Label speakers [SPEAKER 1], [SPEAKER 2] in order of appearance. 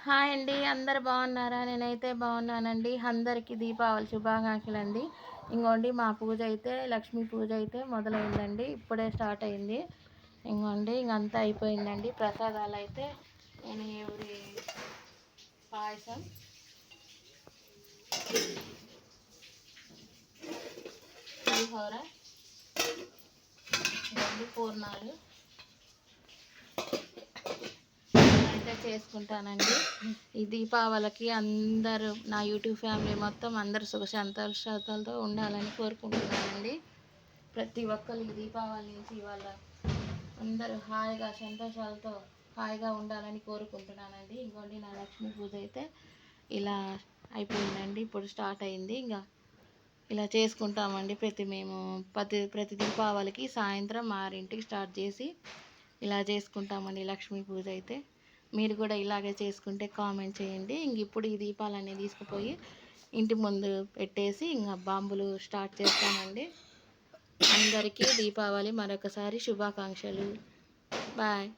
[SPEAKER 1] Hi అండి. అందరు బాగున్నారా? నేనైతే బాగున్నానండి. అందరికీ దీపావళి శుభాకాంక్షలండి. ఇంగోండి మా పూజ అయితే లక్ష్మీ పూజ అయితే మొదలైందండి. ఇప్పుడే స్టార్ట్ అయింది. ఇంగోండి ఇంకంతా అయిపోయిందండి. ప్రసాదాలు అయితే నేను ఎవరి పాయసం, పులిహోర, ఇవన్నీ పూర్ణాలు అయితే చేసుకుంటానండి. ఈ దీపావళికి అందరూ నా యూట్యూబ్ ఫ్యామిలీ మొత్తం అందరూ సుఖ సంతోషాలతో ఉండాలని కోరుకుంటున్నానండి. ప్రతి ఒక్కరు ఈ దీపావళి నుంచి వాళ్ళ అందరూ హాయిగా సంతోషాలతో హాయిగా ఉండాలని కోరుకుంటున్నానండి. ఇంకోండి నా లక్ష్మీ పూజ అయితే ఇలా అయిపోయిందండి. ఇప్పుడు స్టార్ట్ అయింది. ఇంకా ఇలా చేసుకుంటామండి. ప్రతి దీపావళికి సాయంత్రం 6ంటికి స్టార్ట్ చేసి ఇలా చేసుకుంటామండి లక్ష్మీ పూజ అయితే. మీరు కూడా ఇలాగే చేసుకుంటే కామెంట్ చేయండి. ఇంక ఇప్పుడు ఈ దీపాలన్నీ తీసుకుపోయి ఇంటి ముందు పెట్టేసి ఇంకా బాంబులు స్టార్ట్ చేస్తామండి. అందరికీ దీపావళి మరొకసారి శుభాకాంక్షలు. బాయ్.